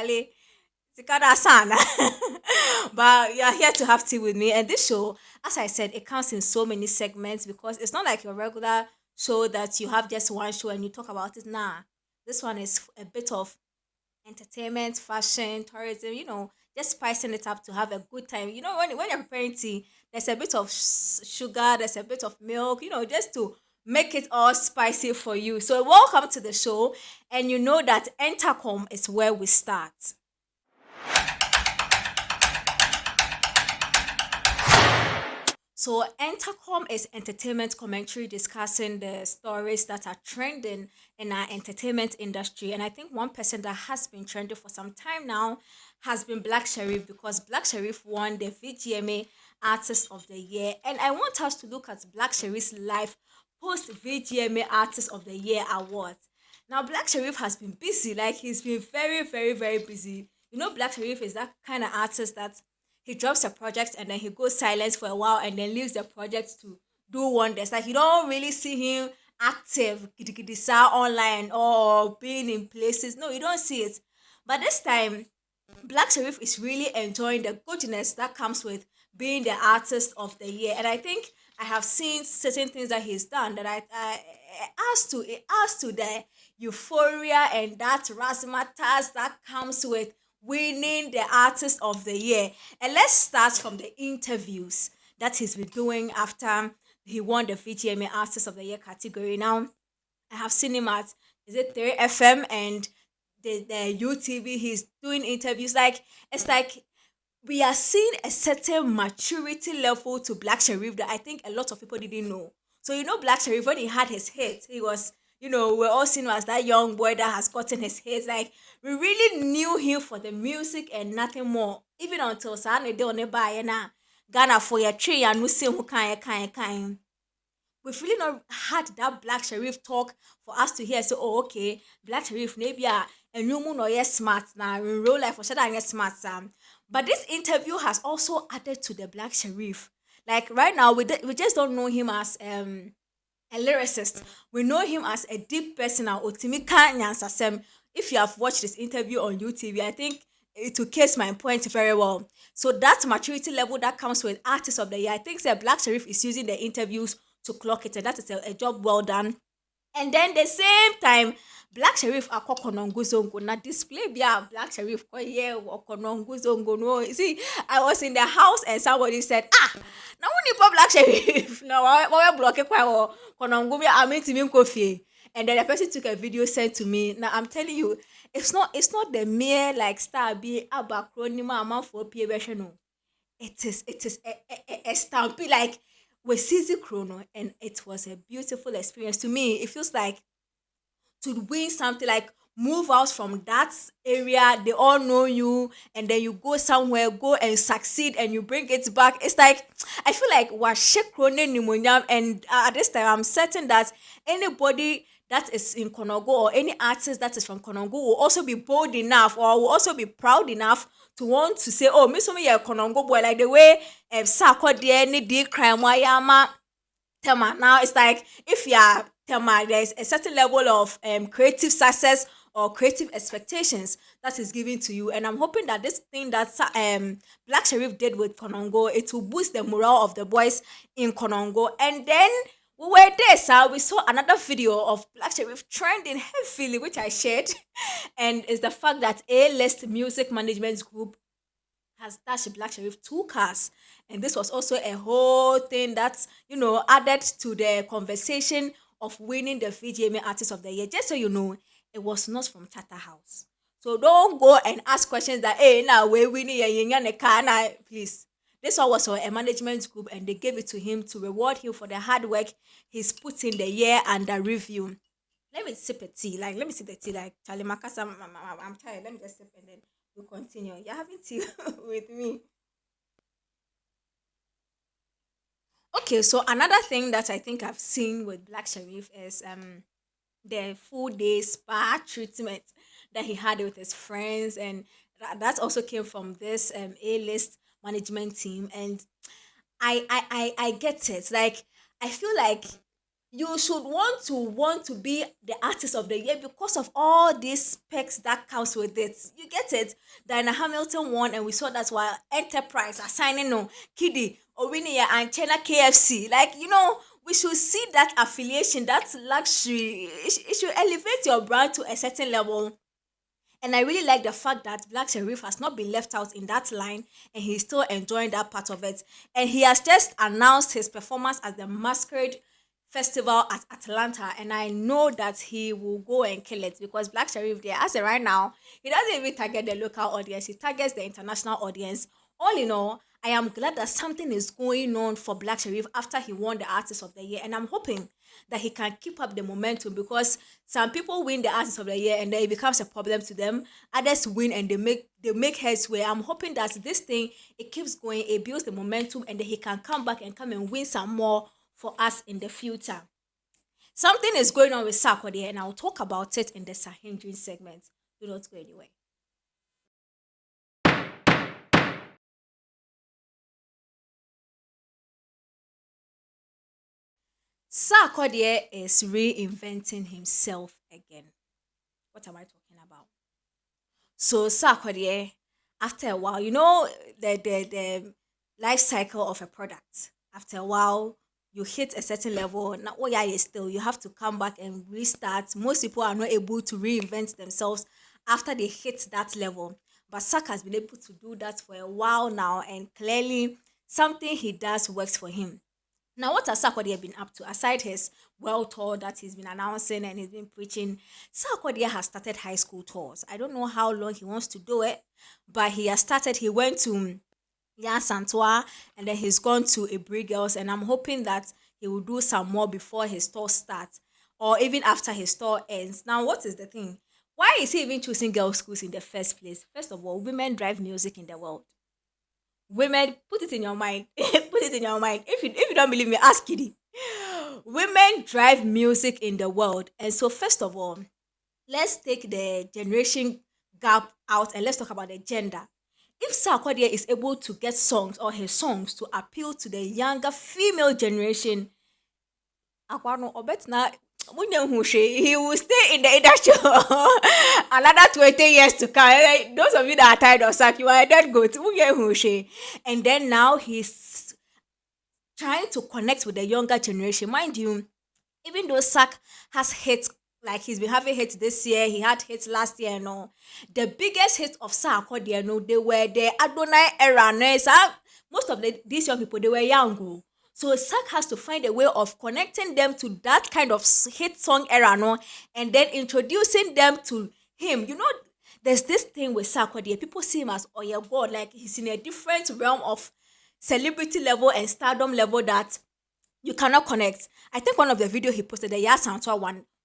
Charlie, Sikada sana. But you are here to have tea with me. And this show, as I said, it comes in so many segments because it's not like your regular show that you have just one show and you talk about it. Nah, this one is a bit of entertainment, fashion, tourism, just spicing it up to have a good time. When you're preparing tea, there's a bit of sugar, there's a bit of milk, just to make it all spicy for you. So, welcome to the show. And you know that Entercom is where we start. So, Entercom is entertainment commentary discussing the stories that are trending in our entertainment industry. And I think one person that has been trending for some time now has been Black Sherif because Black Sherif won the VGMA Artist of the Year. And I want us to look at Black Sherif's life post VGMA Artist of the Year award. Now, Black Sherif has been busy, like he's been very, very, very busy. Black Sherif is that kind of artist that he drops a project and then he goes silent for a while and then leaves the project to do wonders. Like you don't really see him active gidigidisa online or being in places. No, you don't see it. But this time, Black Sherif is really enjoying the goodness that comes with being the artist of the year. And I think I have seen certain things that he's done that it adds to the euphoria and that razzmatazz that comes with winning the artist of the year. And let's start from the interviews that he's been doing after he won the VGMA Artist of the Year category. Now, I have seen him at is it 3FM and the UTV. He's doing interviews. Like it's like we are seeing a certain maturity level to Black Sherif that I think a lot of people didn't know. So Black Sherif when he had his hit, he was we're all seeing him as that young boy that has gotten his hits. Like we really knew him for the music and nothing more. Even until Sane de Oneba na Ghana for your tree and we see who can we've really not had that Black Sherif talk for us to hear. So, okay, Black Sherif, maybe a new moon or yes smart now in real life or should I yes smart Sam. But this interview has also added to the Black Sherif. Like right now, we just don't know him as a lyricist. We know him as a deep person. Otimika Nyansasem. If you have watched this interview on YouTube, I think it will case my point very well. So that maturity level that comes with Artist of the Year, I think that Black Sherif is using the interviews to clock it, and that is a job well done. And then the same time, Black Sherif akokononguzongo na display bia Black Sherif koye okononguzongo no. You see, I was in the house and somebody said, now when you put Black Sherif, now why block it kwa konongo bia ameti mi kofi. And then the person took a video sent to me. Now I'm telling you, it's not the mere like star be abacronima amount for peer version. No. It is a stampede like with CZ Chrono, and it was a beautiful experience to me. It feels like to win something like move out from that area, they all know you, and then you go somewhere, go and succeed, and you bring it back. It's like I feel like Washek Chrono Nimonyam, and at this time, I'm certain that anybody that is in Konogo or any artist that is from Konogo will also be bold enough or will also be proud enough to want to say, oh, me so me a Konongo boy, like the way Sarkodie ni di crime wayama Tema. Now it's like if you are Tema, there's a certain level of creative success or creative expectations that is given to you. And I'm hoping that this thing that Black Sherif did with Konongo, it will boost the morale of the boys in Konongo. And then we were there, sir. We saw another video of Black Sherif trending heavily, which I shared. And it's the fact that A-List Music Management Group has dashed Black Sherif 2 cars. And this was also a whole thing that's, added to the conversation of winning the VGMA Artist of the Year. Just so you know, it was not from Tata House. So don't go and ask questions that, hey, now we're winning a car. Nah, please. This one was for a management group and they gave it to him to reward him for the hard work he's put in the year under review. Let me sip a tea. Let me sip the tea. Like, Charlie Makasa, I'm tired. Let me just sip and then we'll continue. You're having tea with me. Okay, so another thing that I think I've seen with Black Sherif is the full day spa treatment that he had with his friends, and that also came from this A-list management team. And I get it. Like I feel like you should want to be the artist of the year because of all these specs that comes with it. You get it? Diana Hamilton won, and we saw that's why Enterprise are signing on Kiddy, Owinia, and China KFC. Like, we should see that affiliation, that luxury. It should elevate your brand to a certain level. And I really like the fact that Black Sherif has not been left out in that line, and he's still enjoying that part of it. And he has just announced his performance at the Masquerade Festival at Atlanta. And I know that he will go and kill it because Black Sherif there, as of right now, he doesn't even target the local audience, he targets the international audience. All in all, I am glad that something is going on for Black Sherif after he won the Artist of the Year. And I'm hoping that he can keep up the momentum because some people win the Artist of the Year and then it becomes a problem to them. Others win and they make headsway. I'm hoping that this thing, it keeps going, it builds the momentum, and then he can come back and come and win some more for us in the future. Something is going on with Sarkodie, and I'll talk about it in the Sahin segment. Do not go anywhere. Sarkodie is reinventing himself again. What am I talking about? So Sarkodie, after a while, the life cycle of a product. After a while, you hit a certain level. Now, oh yeah, still you have to come back and restart. Most people are not able to reinvent themselves after they hit that level. But Sak has been able to do that for a while now, and clearly something he does works for him. Now, what has Sarkodie been up to? Aside his world tour that he's been announcing and he's been preaching, Sarkodie has started high school tours. I don't know how long he wants to do it, but he has started. He went to Santua, and then he's gone to Ibri Girls, and I'm hoping that he will do some more before his tour starts or even after his tour ends. Now, what is the thing? Why is he even choosing girls' schools in the first place? First of all, women drive music in the world. Women, put it in your mind. Put it in your mind. If you don't believe me, ask Kitty. Women drive music in the world. And so, first of all, let's take the generation gap out and let's talk about the gender. If Sarkodie is able to get songs or his songs to appeal to the younger female generation, Akwano Obetna, he will stay in the industry another 20 years to come. Those of you that are tired of Sak, you are that good. And then now he's trying to connect with the younger generation. Mind you, even though Sak has hits, like he's been having hits this year, he had hits last year, the biggest hits of Sarkodie, they were the Adonai era. Most of these young people, they were young. So Sak has to find a way of connecting them to that kind of hit song era, and then introducing them to him. There's this thing with Sarkodie. People see him as, oh yeah, God, like he's in a different realm of celebrity level and stardom level that you cannot connect. I think one of the video he posted, the Yasantua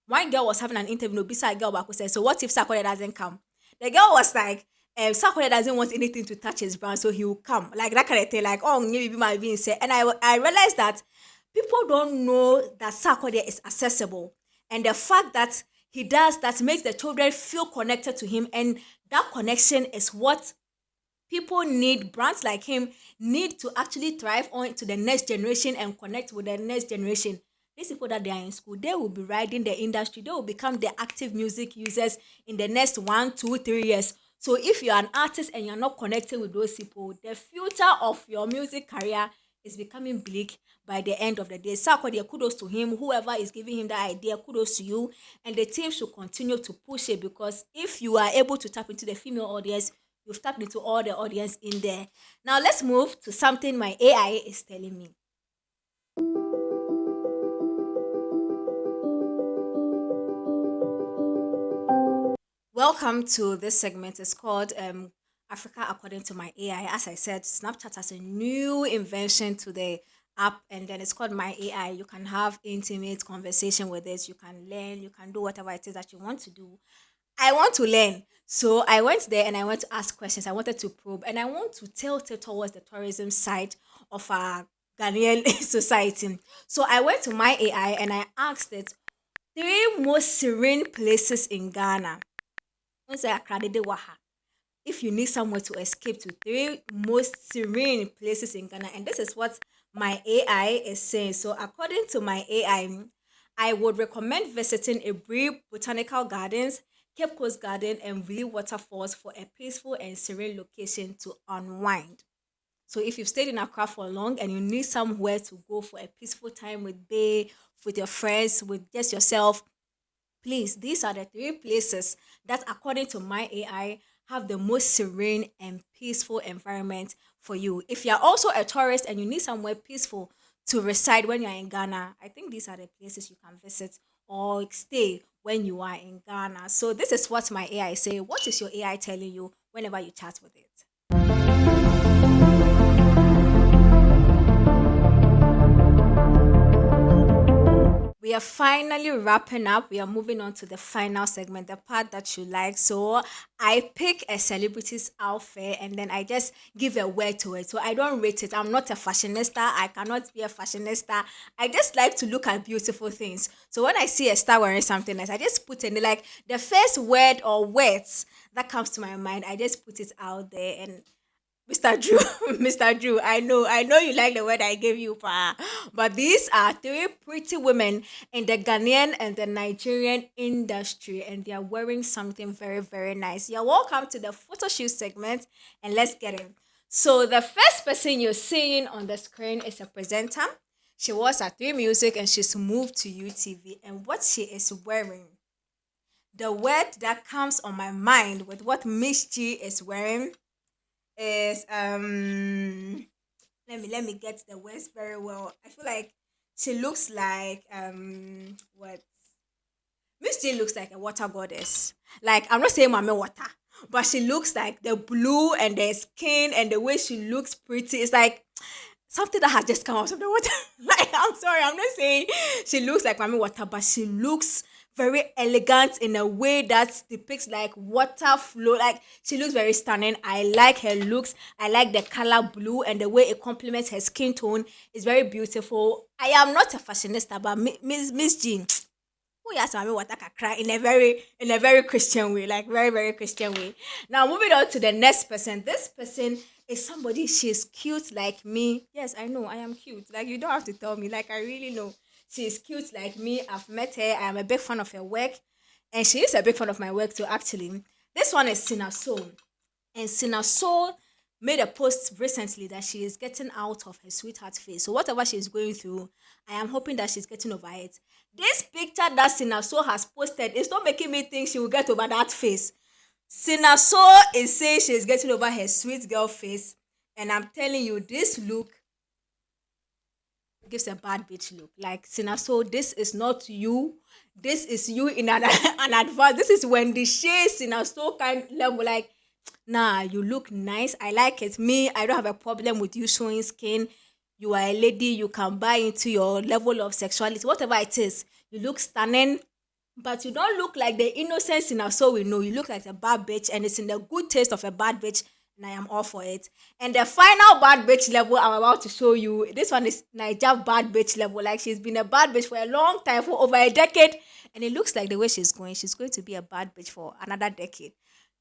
one girl was having an interview, beside girl back who said, so what if Sarkodie doesn't come? The girl was like, Sarkodie doesn't want anything to touch his brand, so he will come. Like that kind of thing, like, oh, maybe my being said. And I realized that people don't know that Sarkodie is accessible. And the fact that he does that makes the children feel connected to him. And that connection is what people need. Brands like him need to actually thrive on to the next generation and connect with the next generation. These people that they are in school, they will be riding the industry. They will become the active music users in the next 1, 2, 3 years. So if you're an artist and you're not connected with those people, the future of your music career is becoming bleak by the end of the day. Sarkodie, kudos to him. Whoever is giving him that idea, kudos to you. And the team should continue to push it, because if you are able to tap into the female audience, you've tapped into all the audience in there. Now let's move to something my AI is telling me. Welcome to this segment. It's called Africa According to My AI. As I said, Snapchat has a new invention to the app, and then it's called My AI. You can have intimate conversation with it. You can learn. You can do whatever it is that you want to do. I want to learn. So I went there and I went to ask questions. I wanted to probe, and I want to tilt it towards the tourism side of our Ghanaian society. So I went to My AI and I asked it 3 most serene places in Ghana. If you need somewhere to escape to, 3 most serene places in Ghana. And this is what my AI is saying. So according to my AI, I would recommend visiting a brief botanical gardens, Cape Coast Garden, and really waterfalls for a peaceful and serene location to unwind. So if you've stayed in Accra for long and you need somewhere to go for a peaceful time with Bay, with your friends, with just yourself, please, these are the three places that, according to my AI, have the most serene and peaceful environment for you. If you're also a tourist and you need somewhere peaceful to reside when you're in Ghana, I think these are the places you can visit or stay when you are in Ghana. So this is what my AI say. What is your AI telling you whenever you chat with it? We are finally wrapping up. We are moving on to the final segment, the part that you like. So I pick a celebrity's outfit and then I just give a word to it. So I don't rate it. I'm not a fashionista. I cannot be a fashionista. I just like to look at beautiful things. So when I see a star wearing something nice, I just put in like the first word or words that comes to my mind. I just put it out there and Mr. Drew, Mr. Drew, I know you like the word I gave you, pa. But these are three pretty women in the Ghanaian and the Nigerian industry, and they are wearing something very, very nice. You're welcome to the photo shoot segment, and let's get in. So the first person you're seeing on the screen is a presenter. She was at Three Music, and she's moved to UTV. And what she is wearing, the word that comes on my mind with what Miss G is wearing is let me get the words very well. I feel like she looks like what Miss J looks like a water goddess. Like I'm not saying Mame water, but she looks like the blue and the skin and the way she looks pretty. It's like something that has just come out of the water. Like I'm sorry, I'm not saying she looks like Mame water, but she looks very elegant in a way that depicts like water flow. Like she looks very stunning. I like her looks. I like the color blue and the way it complements her skin tone. It's very beautiful. I am not a fashionista, but Miss Jean, who yes, I mean what I can cry in a very Christian way, like very very Christian way. Now moving on to the next person. This person is somebody. She's cute like me. Yes, I know I am cute. Like you don't have to tell me. Like I really know she's cute like me. I've met her. I am a big fan of her work, and she is a big fan of my work too. Actually, this one is Sina Soul. And Sina Soul made a post recently that she is getting out of her sweetheart phase. So whatever she's going through, I am hoping that she's getting over it. This picture that Sina Soul has posted is not making me think she will get over that phase. Sina Soul is saying she's getting over her sweet girl face. And I'm telling you, this look gives a bad bitch look. Like Sina Soul, this is not you. This is you in an advance. This is when the shade Sina Soul kind level. Like nah, you look nice. I like it. Me, I don't have a problem with you showing skin. You are a lady. You can buy into your level of sexuality, whatever it is. You look stunning, but you don't look like the innocence in our soul we know. You look like a bad bitch, and it's in the good taste of a bad bitch, and I am all for it. And the final bad bitch level I'm about to show you, this one is Niger bad bitch level. Like she's been a bad bitch for a long time, for over a decade, and it looks like the way she's going to be a bad bitch for another decade.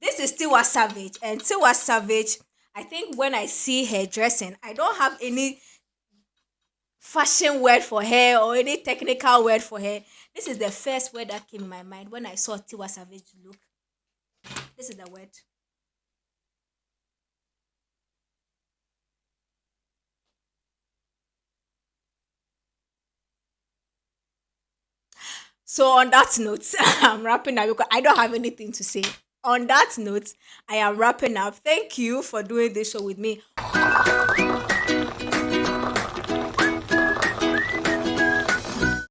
This is Tiwa Savage, and Tiwa Savage, I think when I see her dressing, I don't have any fashion word for her or any technical word for her. This is the first word that came in my mind when I saw Tiwa Savage look. This is the word. So on that note, I'm wrapping up because I don't have anything to say. On that note, I am wrapping up. Thank you for doing this show with me.